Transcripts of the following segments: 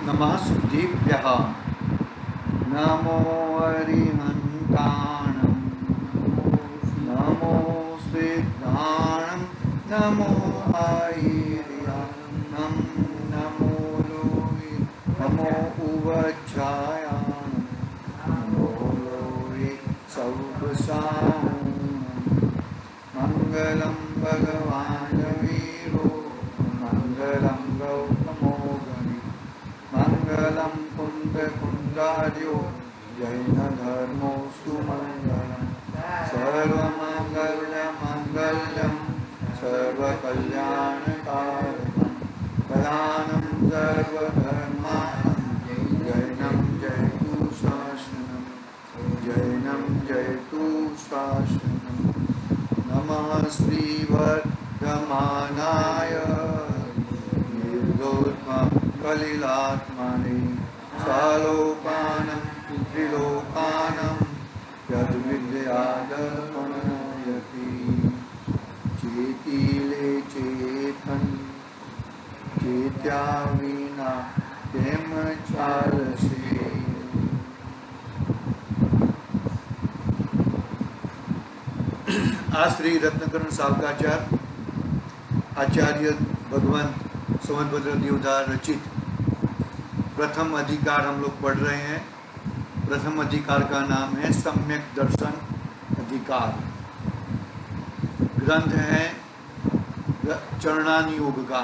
नमः सिद्धिभ्यः नमो अरिहन्ताणं नमो सिद्धाणं नमो आयर्याणं नमो लोहि नमो उवच्छायाणं नमो लोहि सौभसाणं मंगलं भगवान् वीरो मंगलं गौतमो मंगलम कुंद कुंदार्यो जैन धर्मोस्तु मंगलम सर्वमंगल मंगल्यम सर्वकल्याणकारकम प्रधानम सर्वधर्माणं जैनम जयतु शासनम जैनम जयतु शासनम नमः श्रीवर्धमानाय निर्दोषं कलिलात्मने सालोकानं त्रिलोकानं यद्विद्यादर्पणयति चेतीले चेतन चेत्या विना केम चालसे। आज श्री रत्नकरण सावकाचार्य आचार्य भगवंत सोमभद्र देवदार रचित प्रथम अधिकार हम लोग पढ़ रहे हैं। प्रथम अधिकार का नाम है सम्यक दर्शन अधिकार। ग्रंथ है चरणान योग का,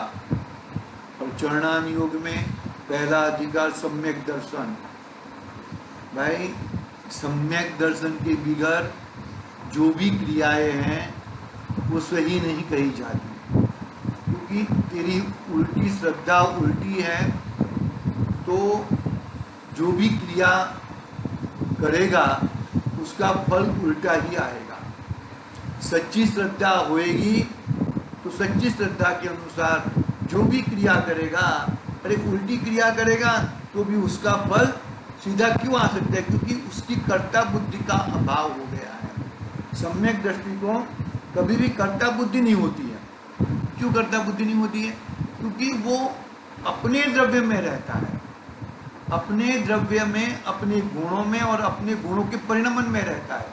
और चरणान योग में पहला अधिकार सम्यक दर्शन। भाई सम्यक दर्शन के बिगैर जो भी क्रियाएं हैं वो सही नहीं कही जाती, क्योंकि तेरी उल्टी श्रद्धा उल्टी है तो जो भी क्रिया करेगा उसका फल उल्टा ही आएगा। सच्ची श्रद्धा होएगी तो सच्ची श्रद्धा के अनुसार जो भी क्रिया करेगा, अरे उल्टी क्रिया करेगा तो भी उसका फल सीधा क्यों आ सकता है? क्योंकि उसकी कर्ता बुद्धि का अभाव हो गया है। सम्यक दृष्टि को कभी भी कर्ता बुद्धि नहीं होती है। क्यों कर्ता बुद्धि नहीं होती है? क्योंकि वो अपने द्रव्य में रहता है, अपने द्रव्य में, अपने गुणों में और अपने गुणों के परिणमन में रहता है।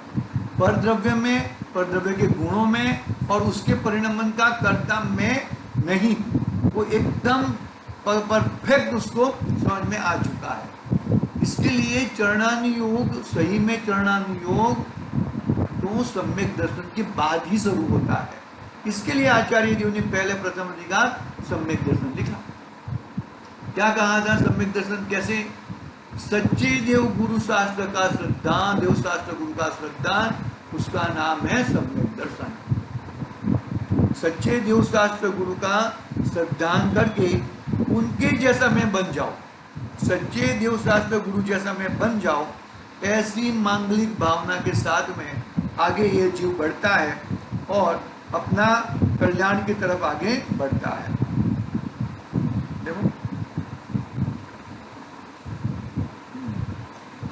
पर द्रव्य में, पर द्रव्य के गुणों में और उसके परिणमन का कर्ता में नहीं। वो एकदम परफेक्ट उसको समझ में आ चुका है। इसके लिए चरणान योग, सही में चरणान योग तो सम्यक दर्शन के बाद ही शुरू होता है। इसके लिए आचार्य देव ने पहले प्रथम अधिकार सम्यक दर्शन लिखा। क्या कहा था सम्यक दर्शन कैसे? सच्चे देव गुरु शास्त्र का श्रद्धान, देव शास्त्र गुरु का श्रद्धान, उसका नाम है सम्यक दर्शन। सच्चे देव शास्त्र गुरु का श्रद्धान करके उनके जैसा मैं बन जाऊं, सच्चे देव शास्त्र गुरु जैसा मैं बन जाऊं, ऐसी मांगलिक भावना के साथ में आगे ये जीव बढ़ता है और अपना कल्याण की तरफ आगे बढ़ता है। देखो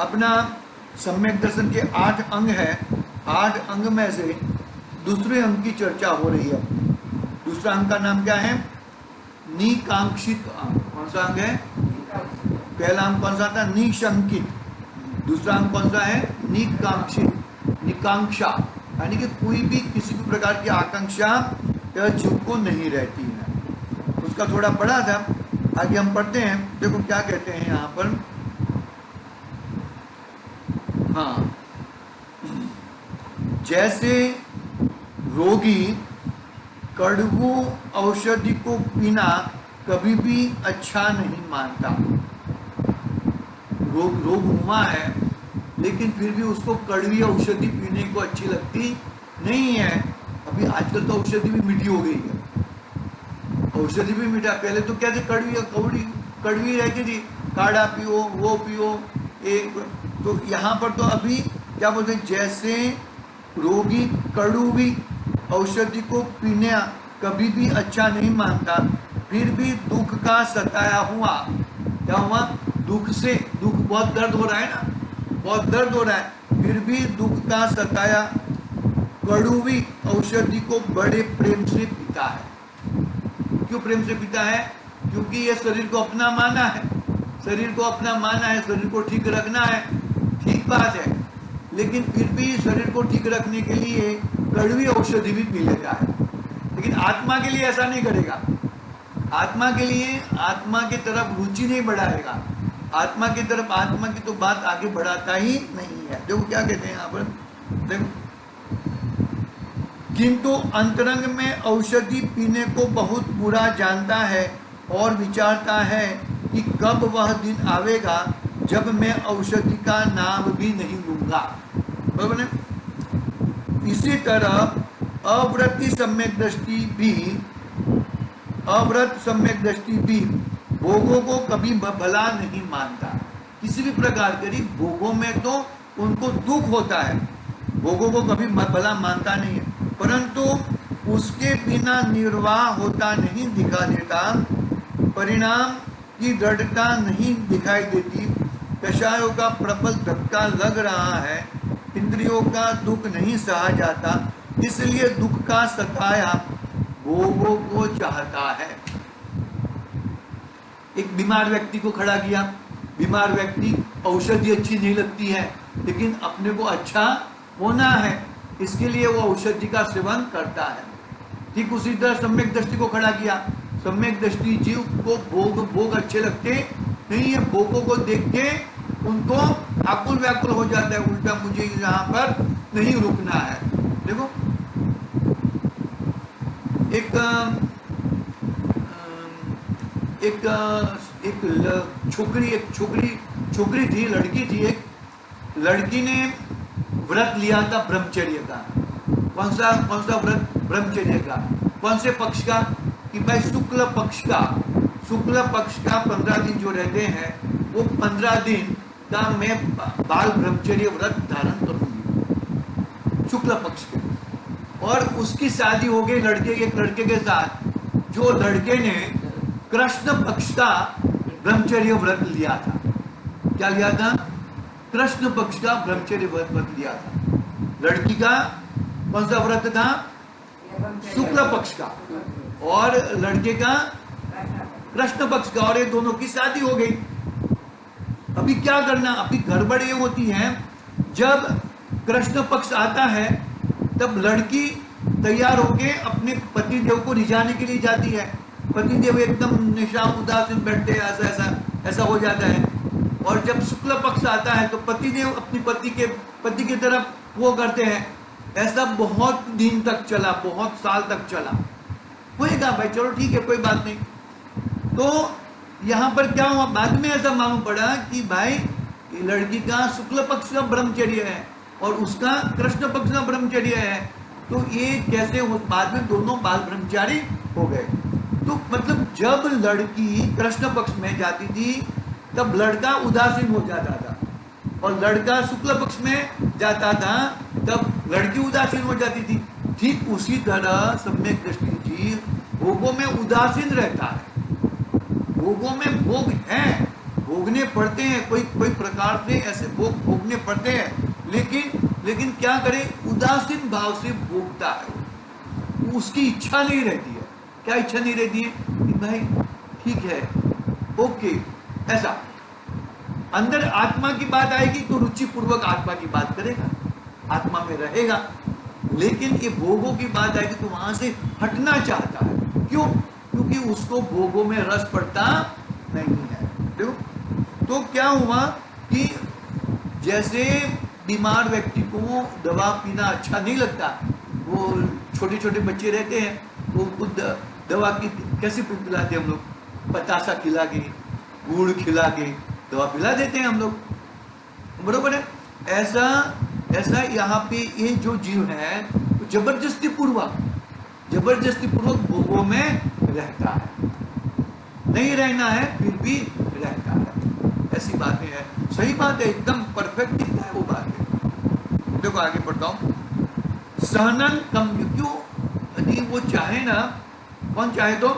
अपना सम्यक दर्शन के 8 अंग है। 8 अंग में से दूसरे अंग की चर्चा हो रही है। दूसरा अंग का नाम क्या है? निकांक्षित अंग। कौन सा अंग है? पहला अंग कौन सा था? निशंकित। दूसरा अंग कौन सा है? निकांक्षित। निकांक्षा यानी कि कोई भी किसी भी प्रकार की आकांक्षा जीव को नहीं रहती है। उसका थोड़ा बड़ा था, आगे हम पढ़ते हैं। देखो क्या कहते हैं यहाँ पर। हाँ, जैसे रोगी कड़वू औषधि को पीना कभी भी अच्छा नहीं मानता। रोग हुआ है लेकिन फिर भी उसको कड़वी औषधि पीने को अच्छी लगती नहीं है। अभी आजकल तो औषधि भी मीठी हो गई है। औषधि भी मीठा, पहले तो क्या थी? कड़वी रहती थी। काढ़ा पियो, वो पियो, एक तो यहाँ पर तो अभी क्या बोलते हैं? जैसे रोगी कड़वी औषधि को पीने कभी भी अच्छा नहीं मानता, फिर भी दुख का सताया हुआ। क्या हुआ? दुख बहुत दर्द हो रहा है ना, बहुत दर्द हो रहा है, फिर भी दुख का सताया कड़वी औषधि को बड़े प्रेम से पीता है। क्यों प्रेम से पीता है? क्योंकि ये शरीर को अपना माना है। शरीर को अपना माना है, शरीर को ठीक रखना है, ठीक बात है, लेकिन फिर भी शरीर को ठीक रखने के लिए कड़वी औषधि भी पी लेता है। लेकिन आत्मा के लिए ऐसा नहीं करेगा। आत्मा के लिए आत्मा की तरफ रुचि नहीं बढ़ाएगा, आत्मा की तरफ, आत्मा की तो बात आगे बढ़ाता ही नहीं है। देखो क्या कहते हैं यहाँ पर, देखो, किंतु अंतरंग में औषधि पीने को बहुत बुरा जानता है और विचारता है कि कब वह दिन आवेगा जब मैं औषधि का नाम भी नहीं लूंगा। बराबर है। इसी तरह अव्रति सम्यक दृष्टि भी, अव्रत सम्यक दृष्टि भी भोगों को कभी भला नहीं मानता। किसी भी प्रकार के भोगों में तो उनको दुख होता है, भोगों को कभी भला मानता नहीं है, परंतु उसके बिना निर्वाह होता नहीं दिखा देता, परिणाम की दृढ़ता नहीं दिखाई देती, कषायों का प्रबल धक्का लग रहा है, इंद्रियों का दुख नहीं सहा जाता, इसलिए दुख का सताया भोगों को चाहता है। एक बीमार व्यक्ति को खड़ा किया, बीमार व्यक्ति, औषधि अच्छी नहीं लगती है, लेकिन अपने को अच्छा होना है, इसके लिए वो औषधि का सेवन करता है। ठीक उसी तरह सम्यक दृष्टि को खड़ा किया, सम्यक दृष्टि जीव को भोग अच्छे लगते नहीं है, भोगों को देख के उनको आकुल व्याकुल हो जाता है, उल्टा मुझे यहाँ पर नहीं रुकना है। देखो एक छोकरी थी, लड़की थी, एक लड़की ने व्रत लिया था ब्रह्मचर्य का। कौन सा व्रत? ब्रह्मचर्य का। कौन से पक्ष का? कि भाई शुक्ल पक्ष का। शुक्ल पक्ष का 15 दिन जो रहते हैं, वो 15 दिन का मैं बाल ब्रह्मचर्य व्रत धारण करूंगी, शुक्ल पक्ष के। और उसकी शादी हो गई एक लड़के के साथ, जो लड़के ने कृष्ण पक्ष का ब्रह्मचर्य व्रत लिया था। क्या लिया था? कृष्ण पक्ष का ब्रह्मचर्य व्रत लिया था। लड़की का कौन सा व्रत था? शुक्ल पक्ष का, और लड़के का कृष्ण पक्ष का, और ये दोनों की शादी हो गई। अभी क्या करना? अभी गड़बड़ ये होती है, जब कृष्ण पक्ष आता है तब लड़की तैयार होके अपने पतिदेव को रिझाने के लिए जाती है। पतिदेव एकदम निशा उदासीन बैठते हैं, ऐसा हो जाता है। और जब शुक्ल पक्ष आता है तो पतिदेव अपनी पति की तरफ वो करते हैं। ऐसा बहुत दिन तक चला, बहुत साल तक चला। होएगा भाई, चलो ठीक है, कोई बात नहीं। तो यहाँ पर क्या हुआ, बाद में ऐसा मालूम पड़ा कि भाई लड़की का शुक्ल पक्ष का ब्रह्मचर्य है और उसका कृष्ण पक्ष का ब्रह्मचर्य है, तो ये कैसे हो? बाद में दोनों बाल ब्रह्मचारी हो गए। तो मतलब जब लड़की कृष्ण पक्ष में जाती थी तब लड़का उदासीन हो जाता था, और लड़का शुक्ल पक्ष में जाता था तब लड़की उदासीन हो जाती थी। ठीक उसी तरह सम्यक दृष्टि जीव भोगों में उदासीन रहता है। भोगों में भोग है, भोगने पड़ते हैं, कोई प्रकार से ऐसे भोग भोगने पड़ते हैं, लेकिन क्या करे, उदासीन भाव से भोगता है, उसकी इच्छा नहीं रहती है। क्या इच्छा नहीं रहती है? कि भाई ठीक है, ओके, ऐसा। अंदर आत्मा की बात आएगी तो रुचि पूर्वक आत्मा की बात करेगा, आत्मा में रहेगा, लेकिन ये भोगों की बात आएगी तो वहां से हटना चाहता है। क्यों? क्योंकि उसको भोगों में रस पड़ता नहीं है। देखो तो क्या हुआ कि जैसे बीमार व्यक्ति को दवा पीना अच्छा नहीं लगता, वो छोटे छोटे बच्चे रहते हैं, वो उनको दवा की कैसे पिलाते हैं हम लोग? पतासा खिला के, गुड़ खिला के दवा पिला देते हैं हम लोग, बरोबर है। ऐसा यहाँ पे ये जो जीव है जबरदस्ती पूर्वक भोगों में रहता है। नहीं रहना है फिर भी रहता है, ऐसी बातें हैं। सही बात है, एकदम परफेक्ट दिखता है वो बात है। देखो आगे पढ़ता हूं। सहनन कम, क्यों? यदि वो चाहे ना, कौन चाहे तो?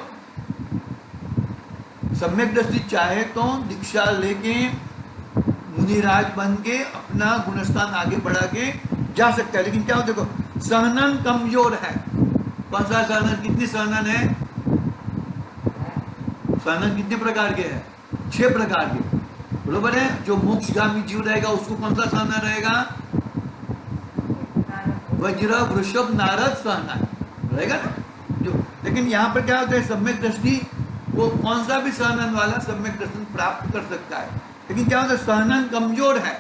सम्यक दृष्टि चाहे तो दीक्षा लेके मुनिराज बन के अपना गुणस्थान आगे बढ़ा के जा सकता है, लेकिन क्या हो, देखो सहनन कमजोर है। कौन सा सहनन? कितनी सहनन है? सहनन कितने प्रकार के हैं? 6 प्रकार के। बरोबर है। जो मोक्षगामी जीव रहेगा उसको कौन सा सहना रहेगा? वज्र वृषभ नारद सहना रहेगा ना जो। लेकिन यहाँ पर क्या होता है, सम्यक दृष्टि वो कौन सा भी सहनन वाला सम्यक दर्शन प्राप्त कर सकता है। लेकिन क्या होता है, सहनन कमजोर है,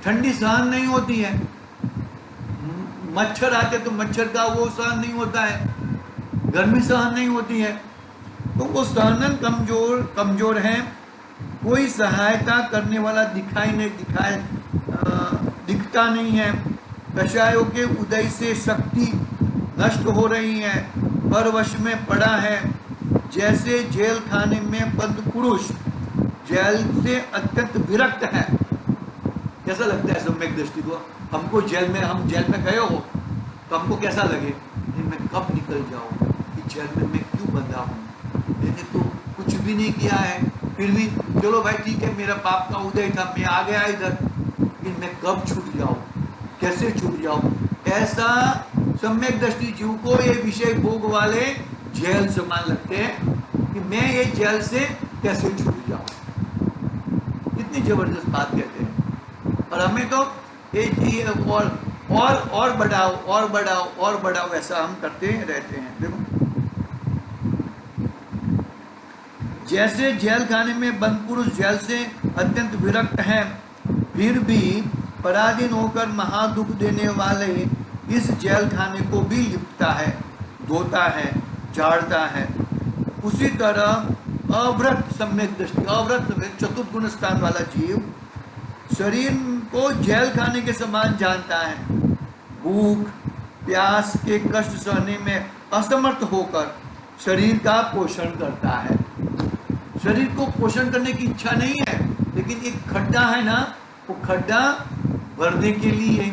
ठंडी सहन नहीं होती है, मच्छर आते तो मच्छर का वो सहन नहीं होता है, गर्मी सहन नहीं होती है, तो वो सहनन कमजोर है। कोई सहायता करने वाला दिखता नहीं है। कषायों के उदय से शक्ति नष्ट हो रही है, परवश में पड़ा है। जैसे जेल खाने में बंद पुरुष जेल से अत्यंत विरक्त है। कैसा लगता है सम्यक दृष्टि को? हमको हम जेल में गए हो तो हमको कैसा लगे, मैं कब निकल जाऊं, इस जेल में मैं क्यों बंधा हूं, मैंने तो कुछ भी नहीं किया है, फिर भी चलो भाई ठीक है, मेरा पाप का उदय था, मैं आ गया इधर, लेकिन मैं कब छूट जाऊं, कैसे छूट जाऊं। ऐसा सम्यक दृष्टि जीव को ये विषय भोग वाले जेल समान लगते हैं कि मैं ये जेल से कैसे छूट जाऊं। कितनी जबरदस्त बात कहते हैं। और हमें तो एक और बढ़ाओ और बढ़ाओ और बढ़ाओ, ऐसा हम करते रहते हैं। देखो, जैसे जेल खाने में बंद पुरुष जेल से अत्यंत विरक्त है, फिर भी पराधीन होकर महादुख देने वाले इस जेल खाने को भी लिपटा है, धोता है, झाड़ता है। उसी तरह अव्रत सम्यक दृष्टि, अव्रत सम्यक चतुर्थ गुण स्थान वाला जीव शरीर को जेल खाने के समान जानता है। भूख प्यास के कष्ट सहने में असमर्थ होकर शरीर का पोषण करता है। शरीर को पोषण करने की इच्छा नहीं है, लेकिन एक खड्डा है ना, वो खड्डा भरने के लिए,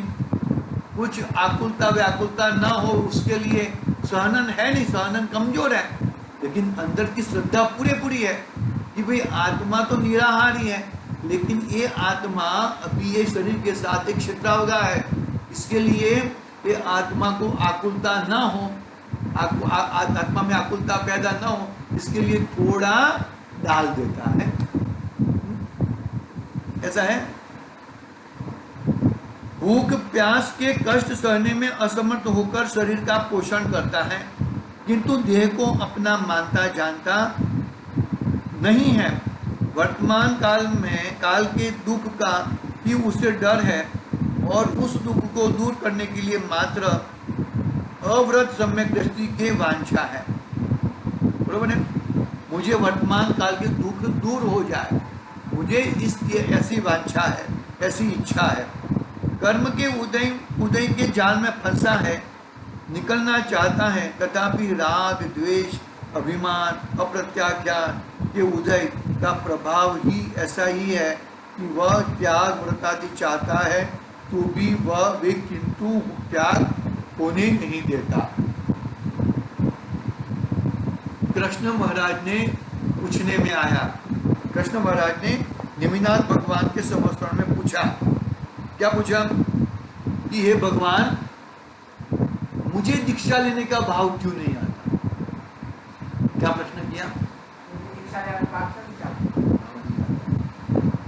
कुछ आकुलता व्याकुलता ना हो उसके लिए सहनन है नहीं, सहनन कमजोर है। लेकिन अंदर की श्रद्धा पूरी है कि भाई आत्मा तो निराहारी है, लेकिन ये आत्मा अभी ये शरीर के साथ एक क्षत्रावगा है, इसके लिए ये आत्मा को आकुलता ना हो, आत्मा में आकुलता पैदा ना हो, इसके लिए थोड़ा डाल देता है। ऐसा है। भूख प्यास के कष्ट सहने में असमर्थ होकर शरीर का पोषण करता है, किंतु देह को अपना मानता जानता नहीं है। वर्तमान काल के दुख का ही उसे डर है, और उस दुख को दूर करने के लिए मात्र अव्रत सम्यक दृष्टि के वांछा है। बरोबर है। मुझे वर्तमान काल के दुख दूर हो जाए, मुझे ऐसी वांछा है, ऐसी इच्छा है। कर्म के उदय के जाल में फंसा है, निकलना चाहता है, तथापि राग द्वेष अभिमान अप्रत्याख्यान के उदय का प्रभाव ही ऐसा ही है कि वह त्याग व्रत आदि चाहता है, तो भी वे किंतु त्याग होने नहीं देता। कृष्ण महाराज ने पूछने में आया, कृष्ण महाराज ने नेमिनाथ भगवान के संवत्सरण में पूछा, क्या पूछा कि हे भगवान, मुझे दीक्षा लेने का भाव क्यों नहीं आता? क्या प्रश्न किया?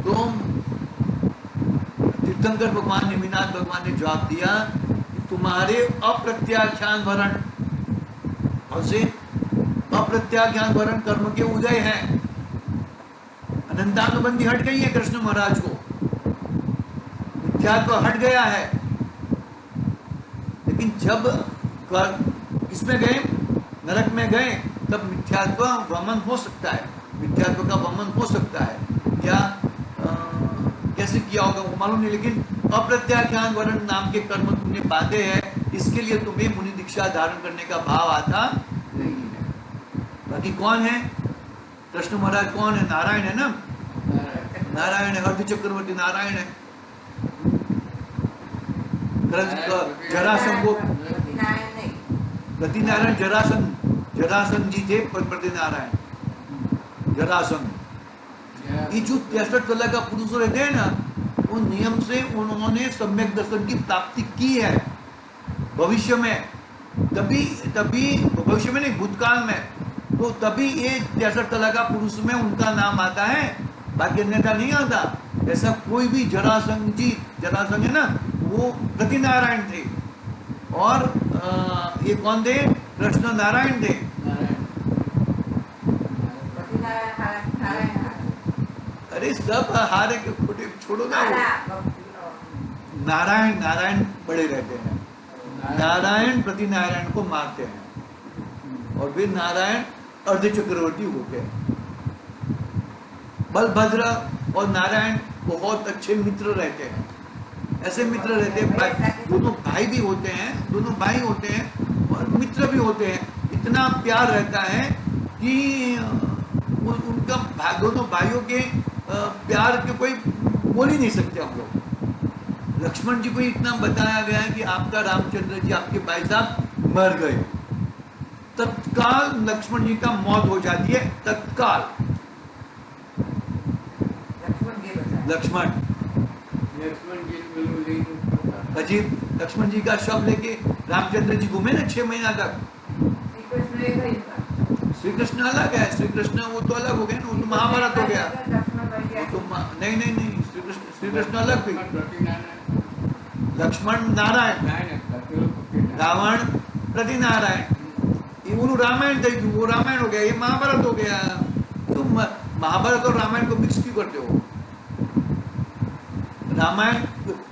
तो तीर्थंकर भगवान नेमिनाथ भगवान ने जवाब दिया कि तुम्हारे अप्रत्याख्यान वरण, और से अप्रत्याख्यान वरण कर्म के उदय है, अनंतानुबंधी हट गई है कृष्ण महाराज को, मिथ्यात्व हट गया है। लेकिन जब किसमें गए, नरक में गए, तब मिथ्यात्व वमन हो सकता है, मिथ्यात्व का वमन हो सकता है। क्या कैसे किया होगा वो मालूम नहीं, लेकिन अप्रत्याख्यान वर्ण नाम के कर्म तुमने बांधे हैं, इसके लिए तुम्हें मुनि दीक्षा धारण करने का भाव आता नहीं है। बाकी कौन है? कृष्ण महाराज कौन है? नारायण है ना, नारायण है, अर्ध चक्रवर्ती नारायण है। जरासंध को गति नारायण जरासंध जी थे, प्रति नारायण जरासंध। ये जो 63 तरह का पुरुष रहते हैं ना, उन नियम से उन्होंने सम्यक दर्शन की प्राप्ति की है भविष्य में, तभी भविष्य में नहीं, भूतकाल में, तो तभी ये 63 तरह का पुरुष में उनका नाम आता है बाकी अन्यथा नहीं आता। ऐसा कोई भी जरासंध है ना, वो प्रति नारायण थे। और ये कौन थे? कृष्ण नारायण थे। अरे सब हारे के खोटे छोड़ो ना, नारायण नारायण बड़े रहते हैं। नारायण प्रति नारायण को मारते हैं और फिर नारायण अर्ध चक्रवर्ती होते हैं। बलभद्र और नारायण बहुत अच्छे मित्र रहते हैं। ऐसे मित्र रहते हैं, दोनों भाई भी होते हैं, दोनों भाई होते हैं और मित्र भी होते हैं। इतना प्यार रहता है कि उनका दोनों भाइयों के प्यार के कोई बोल ही नहीं सकते हम लोग। लक्ष्मण जी को इतना बताया गया है कि आपका रामचंद्र जी, आपके भाई साहब मर गए, तत्काल लक्ष्मण जी का मौत हो जाती है, तत्काल। लक्ष्मण अजीब, लक्ष्मण जी का शव लेके रामचंद्र जी घूमे ना 6 महीना तक। श्री कृष्ण अलग है, श्री कृष्ण वो तो अलग हो गए ना, वो तो महाभारत हो गया। तो नहीं नहीं नहीं, श्री कृष्ण अलग भी। लक्ष्मण नारायण, रावण प्रति नारायण, वो रामायण थे, वो रामायण हो गया, ये महाभारत हो गया। तुम महाभारत और रामायण को मिक्स क्यों करते हो? रामायण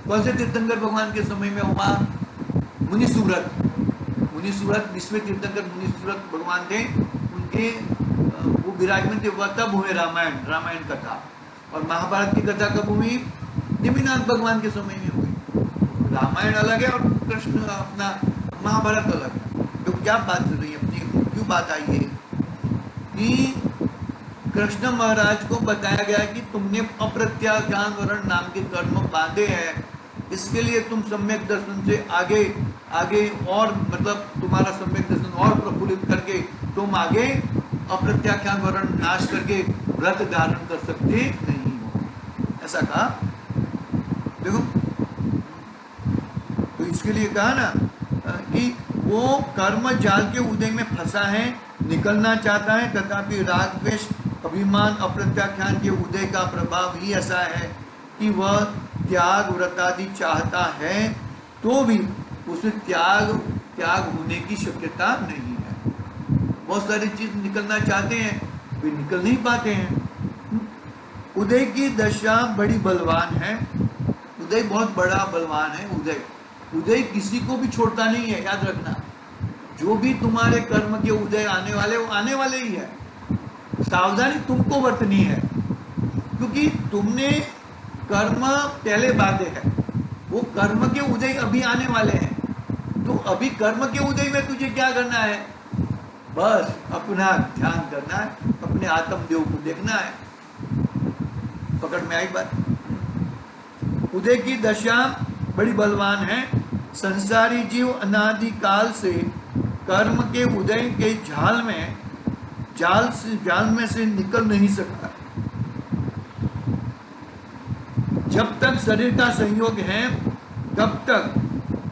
कौन से तीर्थंकर भगवान के समय में हुआ? मुनि सूरत, मुनि सूरत विश्व तीर्थंकर मुनि सूरत भगवान थे, उनके वो विराजमान थे, वह तब हुए रामायण, रामायण कथा। और महाभारत की कथा कब हुई? निमिनाथ भगवान के समय में हुई। रामायण अलग है और कृष्ण अपना महाभारत अलग है। तो क्या बात कर रही है अपनी, क्यों बात आई है कि कृष्ण महाराज को बताया गया कि तुमने अप्रत्याख्यान वर्ण नाम के कर्म बांधे हैं, इसके लिए तुम सम्यक दर्शन से आगे आगे और मतलब तुम्हारा सम्यक दर्शन और प्रफुल्लित करके तुम आगे अप्रत्याख्यान वर्ण नाश करके व्रत धारण कर सकते नहीं हो, ऐसा कहा। देखो, तो इसके लिए कहा ना कि वो कर्म जाल के उदय में फंसा है, निकलना चाहता है, तथापि राग द्वेष अभिमान अप्रत्याख्यान के उदय का प्रभाव ही ऐसा है कि वह त्याग व्रत आदि चाहता है तो भी उसे त्याग होने की शक्यता नहीं है। बहुत सारी चीज निकलना चाहते हैं, वे निकल नहीं पाते हैं। उदय की दशा बड़ी बलवान है, उदय बहुत बड़ा बलवान है। उदय किसी को भी छोड़ता नहीं है, याद रखना। जो भी तुम्हारे कर्म के उदय आने वाले, वो आने वाले ही है। सावधानी तुमको बरतनी है, क्योंकि तुमने कर्म पहले बांधे हैं, वो कर्म के उदय अभी आने वाले हैं। तो अभी कर्म के उदय में तुझे क्या करना है? बस अपना ध्यान करना है, अपने आत्मदेव को देखना है। पकड़ में आई बात? उदय की दशा बड़ी बलवान है। संसारी जीव अनादि काल से कर्म के उदय के जाल में से निकल नहीं सकता। जब तक शरीर का संयोग है तब तक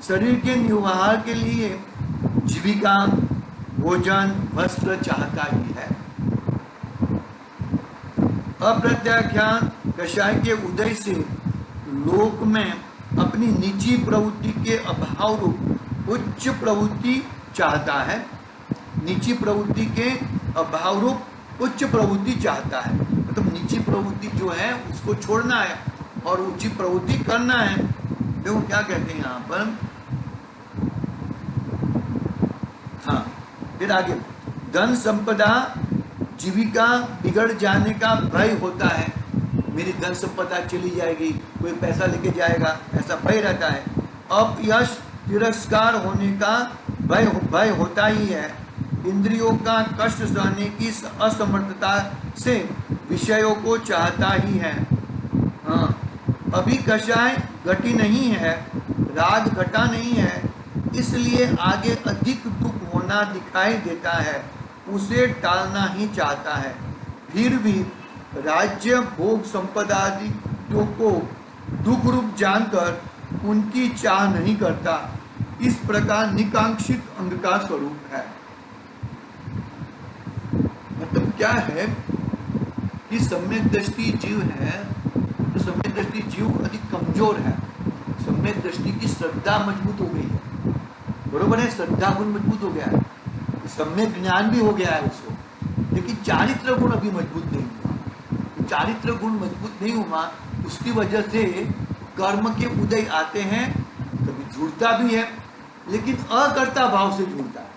शरीर के निर्वाह के लिए जीविका, भोजन, वस्त्र चाहता ही है। अप्रत्याख्यान कषाय के उदय से लोक में अपनी निजी प्रवृत्ति के अभाव रूप उच्च प्रवृत्ति चाहता है। निजी प्रवृत्ति के अभाव रूप उच्च प्रवृत्ति चाहता है, मतलब निजी प्रवृत्ति जो है उसको छोड़ना है और उच्च प्रवृत्ति करना है। देखो क्या कहते हैं यहाँ पर, हाँ फिर आगे, धन संपदा जीविका बिगड़ जाने का भय होता है। मेरी धन संपदा चली जाएगी, कोई पैसा लेके जाएगा, ऐसा भय रहता है। अपयश तिरस्कार होने का भय होता ही है। इंद्रियों का कष्ट सहने की असमर्थता से विषयों को चाहता ही है। हाँ, अभी कषाय घटी नहीं है, राग घटा नहीं है, इसलिए आगे अधिक दुख होना दिखाई देता है, उसे टालना ही चाहता है। फिर भी राज्य भोग संपदा आदि को दुख रूप जानकर उनकी चाह नहीं करता। इस प्रकार निकांक्षित अंग का स्वरूप है। मतलब क्या है कि सम्यक दृष्टि जीव है तो सम्यक दृष्टि जीव अधिक कमजोर है। सम्यक दृष्टि की श्रद्धा मजबूत हो गई है, बरोबर है, श्रद्धा गुण मजबूत हो गया है, सम्यक ज्ञान भी हो गया है उसको, लेकिन चारित्र गुण अभी मजबूत नहीं हुआ। तो चारित्र गुण मजबूत नहीं हुआ, उसकी वजह से कर्म के उदय आते हैं, कभी जुड़ता भी है लेकिन अकर्ता भाव से जुड़ता है।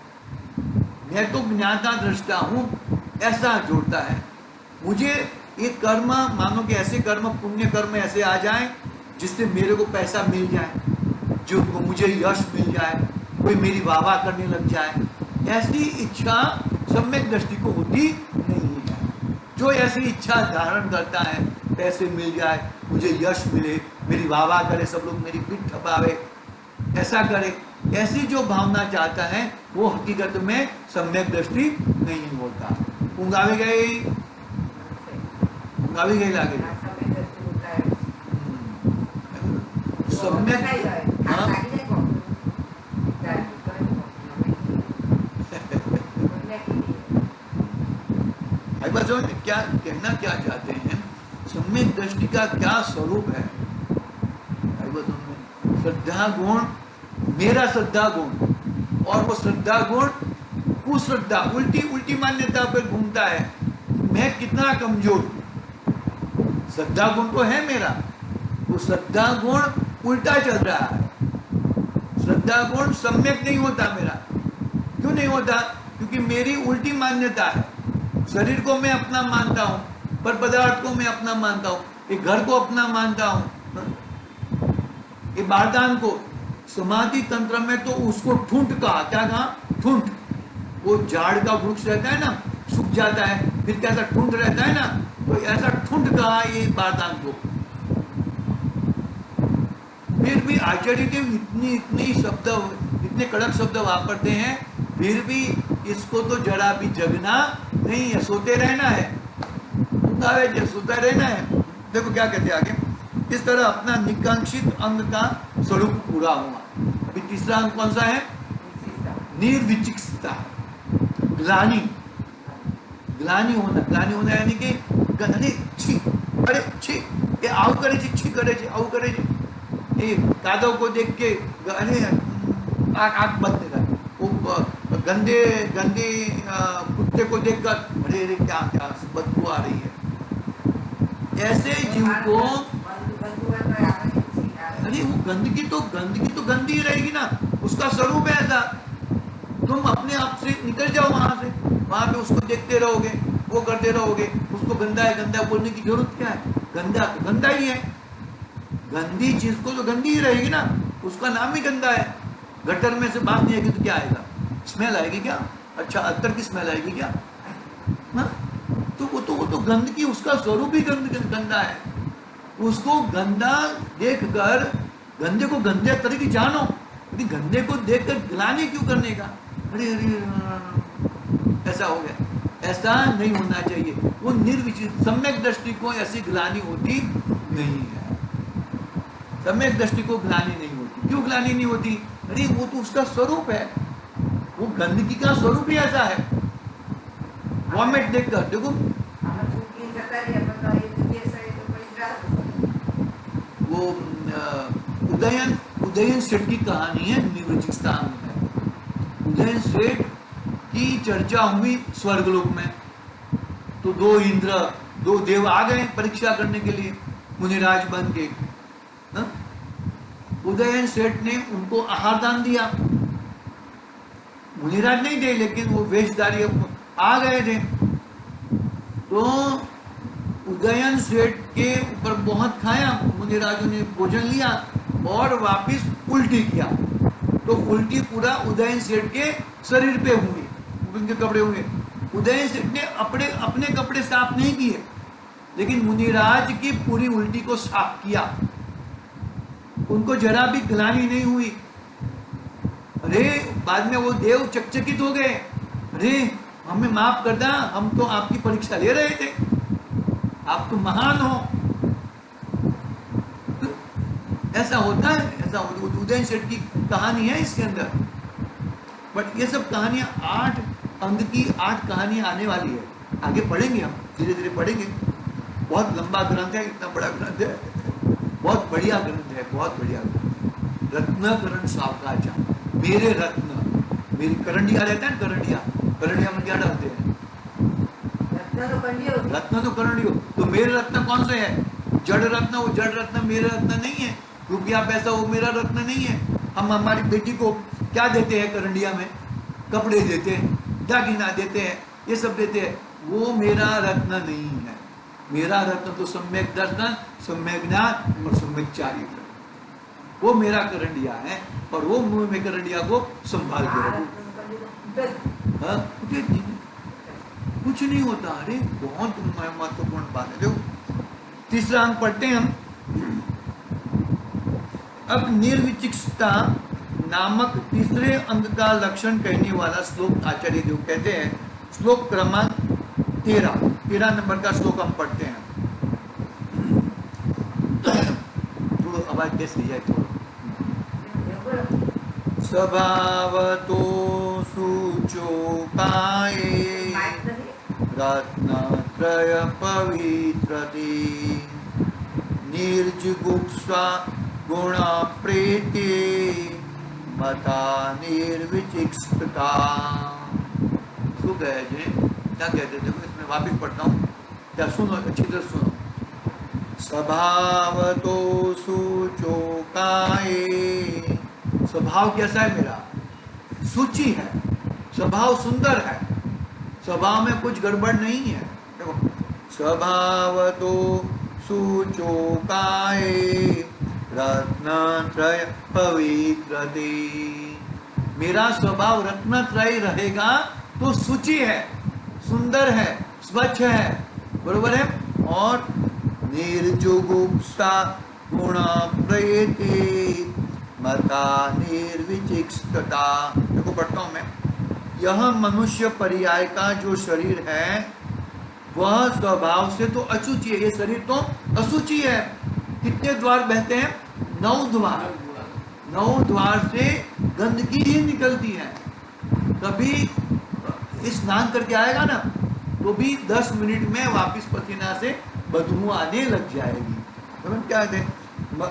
मैं तो ज्ञाता दृष्टा हूं, ऐसा जुड़ता है। मुझे ये कर्म, मानो कि ऐसे कर्म, पुण्य कर्म ऐसे आ जाएं जिससे मेरे को पैसा मिल जाए, जो मुझे यश मिल जाए, कोई मेरी वाह वाह करने लग जाए, ऐसी इच्छा सम्यक दृष्टि को होती नहीं है। जो ऐसी इच्छा धारण करता है, पैसे मिल जाए, मुझे यश मिले, मेरी वाह वाह करे, सब लोग मेरी पीठ थपावे, ऐसा करे, ऐसी जो भावना चाहता है वो हकीकत में सम्यक दृष्टि नहीं होता। उंगावे गए लागे सम्यक, हाँ क्या कहना क्या चाहते हैं, सम्यक दृष्टि का क्या स्वरूप है। श्रद्धा गुण, मेरा श्रद्धा गुण, और वो श्रद्धा गुण कुश्रद्धा, उल्टी मान्यता पर घूमता है। मैं कितना कमजोर हूं, श्रद्धा गुण तो है मेरा, वो श्रद्धा गुण उल्टा चल रहा है। श्रद्धा गुण सम्यक नहीं होता मेरा। क्यों नहीं होता? क्योंकि मेरी उल्टी मान्यता है। शरीर को मैं अपना मानता हूं, पर पदार्थ को मैं अपना मानता हूं, ये घर को अपना मानता हूं, ये बारदान को। समाधि तंत्र में तो उसको ठूंठ कहा, क्या कहा? ठूंठ। वो झाड़ का वृक्ष रहता है ना, सूख जाता है, फिर कैसा ठूंठ रहता है ना, तो ऐसा ठूंठ कहा ये बारदान को। फिर भी आचार्य देव इतनी शब्द, इतने कड़क शब्द वापरते हैं, फिर भी इसको तो जरा भी जगना नहीं है, सोते रहना है, सोता रहना है। देखो क्या कहते हैं आगे, इस तरह अपना निकांक्षित अंग का स्वरूप पूरा हुआ। अभी तीसरा अंग कौन सा है? निर्विचिकित्सा, ग्लानि, ग्लानि होना यानी कि अरे छी, ये आउ करे छी करे छी, आउ करे छी, ये कादव को देख के अरे आंख बंद कर, वो गंदे कुत्ते को देखकर अरे क्या बदबू आ रही है। ऐसे जीव को, अरे वो गंदगी तो गंदी ही रहेगी ना, उसका स्वरूप है ऐसा। तुम अपने आप से निकल जाओ वहां पे उसको देखते रहोगे, वो करते रहोगे, उसको गंदा बोलने की जरूरत क्या है? गंदा तो गंदा ही है, गंदी चीज को तो गंदी ही रहेगी ना, उसका नाम ही गंदा है। गटर में से बात नहीं आएगी तो क्या आएगा? स्मेल आएगी क्या? अच्छा, अत्तर की स्मेल आएगी क्या? ना? तो वो गंदगी, उसका स्वरूप ही गंदा है। उसको गंदा देखकर, गंदे को गंदे तरह की जानो, लेकिन गंदे को देखकर ग्लानि क्यों करने का? अरे ऐसा हो गया, ऐसा नहीं होना चाहिए। वो निर्विचित सम्यक दृष्टि को ऐसी ग्लानि होती नहीं है। सम्यक दृष्टि को ग्लानि नहीं होती। क्यों ग्लानि नहीं होती? अरे वो तो उसका स्वरूप है, वो गंदगी का स्वरूप ही ऐसा है। वॉमिट देखकर देखो, वो उदयन सेठ की कहानी है निर्विचिकित्सा में। उदयन सेठ की चर्चा हुई स्वर्गलोक में, तो दो देव आ गए परीक्षा करने के लिए, मुनिराज बन के। उदयन सेठ ने उनको आहार दान दिया, मुनिराज नहीं दे, लेकिन वो वेशधारी आ गए थे। तो उदयन सेठ के ऊपर बहुत खाया, मुनिराजों ने भोजन लिया और वापिस उल्टी किया, तो उल्टी पूरा उदयन सेठ के शरीर पे हुई, उनके कपड़े हुए। उदयन सेठ ने अपने कपड़े साफ नहीं किए, लेकिन मुनिराज की पूरी उल्टी को साफ किया, उनको जरा भी ग्लानि नहीं हुई। अरे बाद में वो देव चकचकित हो गए, अरे हमें माफ कर देना, हम तो आपकी परीक्षा ले रहे थे, आप तो महान हो। तो ऐसा होता है, ऐसा उदयन सेठ की कहानी है इसके अंदर। बट ये सब कहानियां 8 अंग की 8 कहानियां आने वाली है, आगे पढ़ेंगे हम, धीरे धीरे पढ़ेंगे। बहुत लंबा ग्रंथ है, इतना बड़ा ग्रंथ है, बहुत बढ़िया ग्रंथ है, बहुत बढ़िया ग्रंथ। रत्नकरण सावकाचा, मेरे रत्न, मेरी करंडिया रहता है ना, करंडिया, करंडिया में क्या डालते हैं? रत्न तो करंडियो, तो मेरे रत्न कौन से है? जड़ रत्न, वो जड़ रत्न मेरे रत्न नहीं है, रुपया पैसा वो मेरा रत्न नहीं है। हम हमारी बेटी को क्या देते हैं करंडिया में? कपड़े देते हैं, दागिना देते हैं, ये सब देते हैं, वो मेरा रत्न नहीं है। मेरा रत्न तो सम्यक दर्शन, सम्यक ज्ञान और सम्यक चारित्र, वो मेरा करंडिया है, और वो मुंह में करंडिया को संभाल के रखो। कुछ नहीं होता। अरे बहुत महत्वपूर्ण बात है। देखो तीसरा अंक पढ़ते हैं हम। अब निर्विचिकित्सा नामक तीसरे अंक का लक्षण कहने वाला श्लोक आचार्य देव कहते हैं। श्लोक क्रमांक 13 नंबर का श्लोक हम पढ़ते हैं। थोड़ा आवाज कैसे जाए थोड़ा। स्वभावतो शुचोकाये रत्नत्रय पवित्रते निर्जिगुप्सा गुण प्रीति मता निर्विचिकित्सा। શું કહે છે? क्या कहते थे? इसमें वापिस पढ़ता हूँ, क्या सुनो, अच्छी तरह सुनो। स्वभावतो शुचोकाये, स्वभाव कैसा है मेरा? सूची है, स्वभाव सुंदर है, स्वभाव में कुछ गड़बड़ नहीं है। देखो, स्वभावतो शुचोकाये रत्नत्रय पवित्रते, मेरा स्वभाव रत्नत्रय रहेगा तो सूची है, सुंदर है, स्वच्छ है, बरोबर है। और निर्जुगुप्सा गुण प्रयते मता निर्विचिकित्सा। देखो पढ़ता हूं मैं। यह मनुष्य पर्याय का जो शरीर है वह स्वभाव से तो अशुचि है, ये शरीर तो अशुचि है। कितने द्वार बहते हैं? 9 द्वार। 9 द्वार से गंदगी ही निकलती है। कभी स्नान करके आएगा ना तो भी 10 मिनट में वापिस पसीना से बदबू आने लग जाएगी। तो क्या कहते हैं?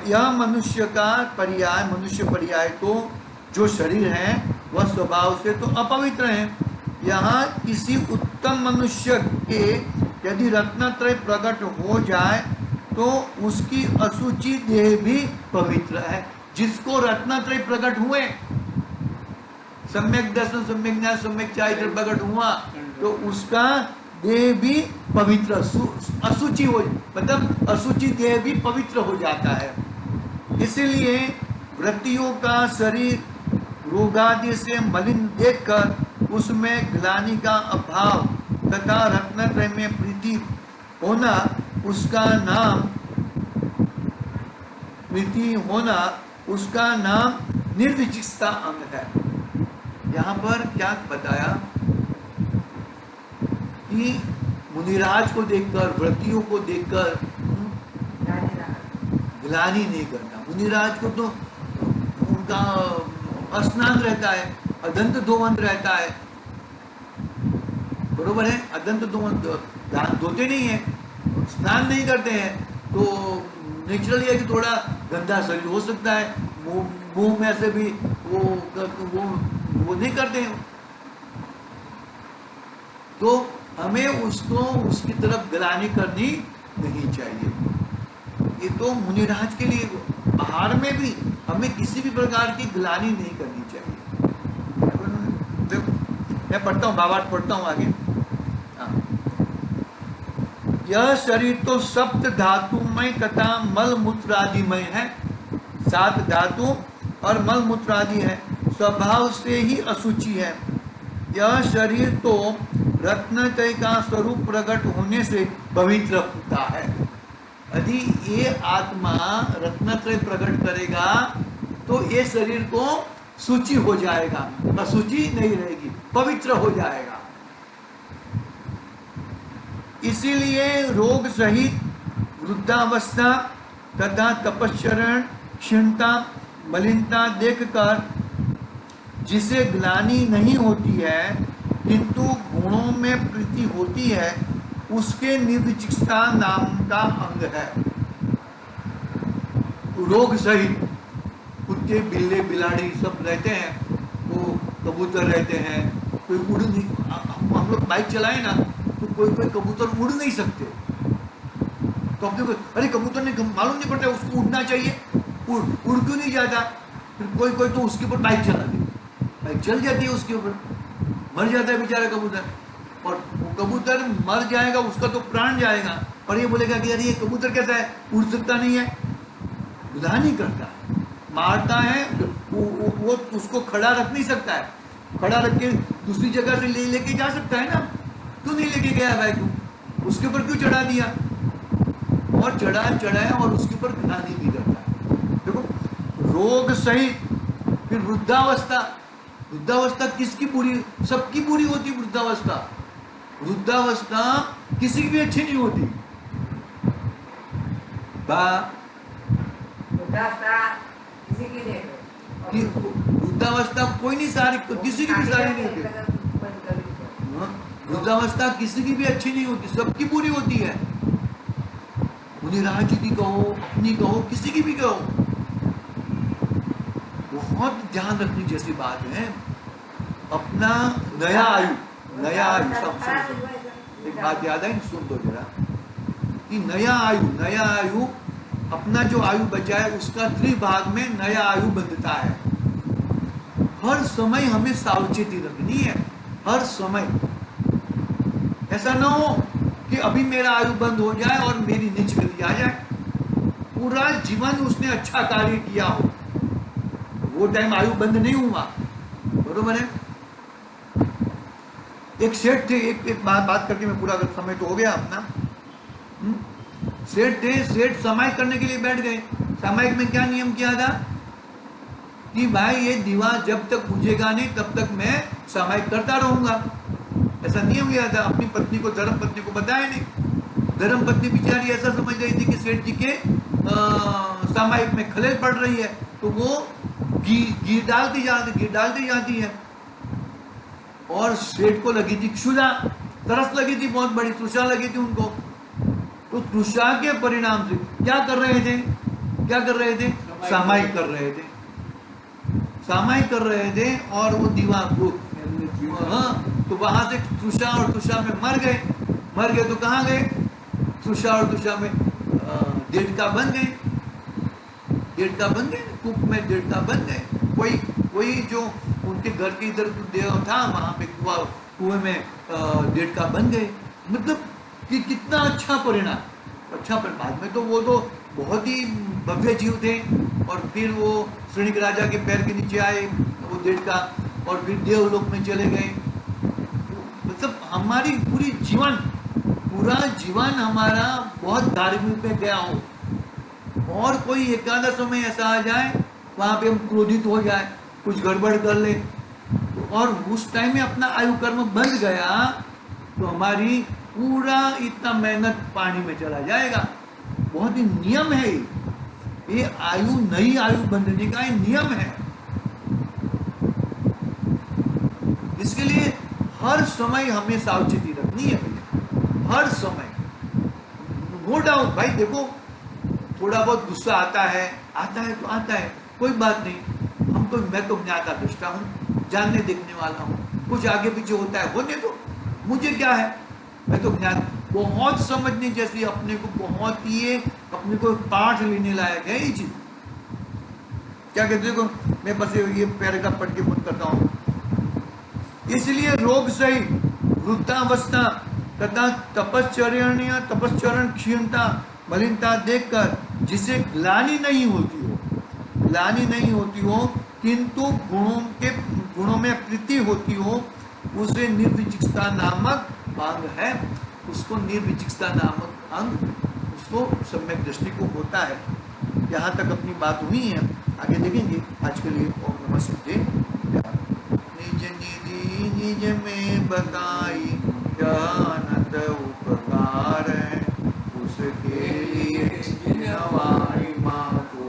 यह मनुष्य का पर्याय, मनुष्य पर्याय तो जो शरीर है वह स्वभाव से तो अपवित्र है। यहाँ किसी उत्तम मनुष्य के यदि रत्नत्रय प्रकट हो जाए तो उसकी अशुचि देह भी पवित्र है। जिसको रत्नत्रय प्रकट हुए, सम्यक दर्शन, सम्यक ज्ञान, सम्यक चारित्र प्रकट हुआ, तो उसका देह भी पवित्र, अशुचि हो, मतलब अशुचि देह भी पवित्र हो जाता है। इसीलिए व्रतियों का शरीर रोगादि से मलिन देखकर उसमें ग्लानि का अभाव तथा रत्नत्रय में प्रीति होना, उसका नाम प्रीति होना, उसका नाम निर्विचिकित्सा अंग है। यहाँ पर क्या बताया कि मुनिराज को देखकर, व्रतियों को देखकर ग्लानि नहीं करना। मुनिराज को तो उनका स्नान रहता है, अदंत धोवन रहता है, बरोबर है। अदंत धोवन धोते नहीं है, स्नान नहीं करते हैं, तो नेचुरली है कि थोड़ा गंदा शरीर हो सकता है। मुंह में से भी वो नहीं करते हैं, तो हमें उसको उसकी तरफ ग्लानि करनी नहीं चाहिए। ये तो मुनिराज के लिए। आहार में भी हमें किसी भी प्रकार की ग्लानि नहीं करनी चाहिए। मैं पढ़ता हूँ, भावार्थ पढ़ता हूँ आगे। यह शरीर तो सप्त धातुमय तथा मल मूत्रादिमय है। 7 धातु और मल मूत्रादि है, स्वभाव से ही अशुचि है। यह शरीर तो रत्नत्रय का स्वरूप प्रकट होने से पवित्र होता है। यदि ये आत्मा रत्नत्रय प्रकट करेगा तो ये शरीर को शुचि हो जाएगा, अशुचि नहीं रहेगी, पवित्र हो जाएगा। इसीलिए रोग सहित वृद्धावस्था तथा तपश्चरण, क्षीणता, मलिनता देखकर जिसे ग्लानि नहीं होती है किंतु गुणों में प्रीति होती है, उसके निर्विचिकित्सा नाम का अंग है। रोग सहित कुत्ते बिल्ले बिलाड़ी सब रहते हैं, वो कबूतर रहते हैं, कोई उड़ नहीं, हम लोग बाइक चलाए ना तो कोई कोई कबूतर उड़ नहीं सकते, तो अपने को अरे कबूतर ने मालूम नहीं पड़ता उसको उड़ना चाहिए, उड़ क्यों नहीं जाता, फिर कोई कोई तो उसके ऊपर बाइक चला दे, बाइक चल जाती है उसके ऊपर, मर जाता है बेचारा कबूतर, और वो कबूतर मर जाएगा उसका तो प्राण जाएगा, और ये बोलेगा कि अरे ये कबूतर कैसा है, उड़ सकता नहीं है, खुदा नहीं करता, मारता है वो उसको खड़ा रख नहीं सकता है, खड़ा रख के दूसरी जगह से लेके जा सकता है ना, क्यों नहीं लेके गया भाई, तू उसके ऊपर क्यों चढ़ा दिया, और चढ़ाया और उसके ऊपर ग्लानि भी करता है। देखो रोग सहित, फिर वृद्धावस्था, वृद्धावस्था किसकी बुरी, सबकी बुरी होती वृद्धावस्था, वृद्धावस्था किसी की भी अच्छी नहीं होती, वृद्धावस्था कोई नहीं सारी, किसी की भी सारी नहीं होती, वृद्धावस्था किसी की भी अच्छी नहीं होती, सबकी बुरी होती है, उन्हें राजनीति कहो, अपनी कहो, किसी की भी कहो, बहुत ध्यान रखने जैसी बात है। अपना नया आयु सब एक बात याद है, सुन दो जरा, कि नया आयु अपना जो आयु बचा है उसका त्रिभाग में नया आयु बंधता है। हर समय हमें सावचेती रखनी है, हर समय, ऐसा ना हो कि अभी मेरा आयु बंद हो जाए और मेरी नीच गति आ जाए, पूरा जीवन उसने अच्छा कार्य किया हो, वो टाइम आयु बंद नहीं हुआ, बरोबर है। एक सेठ थे, एक बात करके मैं पूरा समय तो हो गया अपना, सेठ थे, सेठ सामायिक करने के लिए बैठ गए, सामायिक में क्या नियम किया था कि भाई ये दीवा जब तक बुझेगा नहीं तब तक मैं सामायिक करता रहूंगा, ऐसा नियम किया था। अपनी पत्नी को, धर्म पत्नी को बताया नहीं, धर्म पत्नी बेचारी ऐसा समझ रही थी कि सेठ जी के सामायिक में खलेल पड़ रही है, तो वो घी डालती जाती है, और सेठ को लगी थी क्षुधा, तरस लगी थी, बहुत बड़ी तृषा लगी थी उनको, तो तृषा के परिणाम से क्या कर रहे थे, सामायिक कर रहे थे, और वो दीवा को, तो वहां से तृषा और तुषा में मर गए, तो कहाँ गए, तृषा और तुषा में देवता बन गए, कूप में देवता बन गए, कोई जो उनके घर के इधर देव था वहां पे कुएं में देवता बन गए, मतलब कि कितना अच्छा परिणाम, बाद में तो वो तो बहुत ही भव्य जीव थे, और फिर वो श्रेणिक राजा के पैर के नीचे आए वो देवता, और फिर देवलोक में चले गए, मतलब हमारी पूरा जीवन हमारा बहुत धार्मिक पे गया हो, और कोई एकादा समय ऐसा आ जाए वहां पे हम क्रोधित हो जाए, कुछ गड़बड़ कर ले, और उस टाइम में अपना आयु कर्म बंध गया, तो हमारी पूरा इतना मेहनत पानी में चला जाएगा। बहुत ही नियम है ये आयु, नई आयु बंधने का नियम है। इसके लिए हर समय हमें सावचेती रखनी है भैया, हर समय, नो डाउट भाई। देखो थोड़ा बहुत गुस्सा आता है तो आता है, कोई बात नहीं, मैं तो ज्ञाता दृष्टा हूँ, जानने देखने वाला हूँ, कुछ आगे पीछे होता है होने दो, मुझे क्या है, मैं तो ज्ञान, बहुत समझने जैसी, अपने को बहुत ही, अपने को पाठ लेने लायक है ये चीज। क्या कहते हो, मैं बस ये पैराग्राफ पढ़ के बंद करता हूँ। इसलिए रोग सहित वृद्धावस्था तथा तपश्चरण क्षीणता मलिनता देखकर जिसे ग्लानि नहीं होती हो किंतु गुणों में प्रीति होती हो, उसे निर्विचिकित्सा नामक अंग है, उसको निर्विचिकित्सा नामक अंग, उसको सम्यक दृष्टि को होता है। यहाँ तक अपनी बात हुई है, आगे देखेंगे। आज के लिए ओम नमः शिवाय। निज निधि निज में बता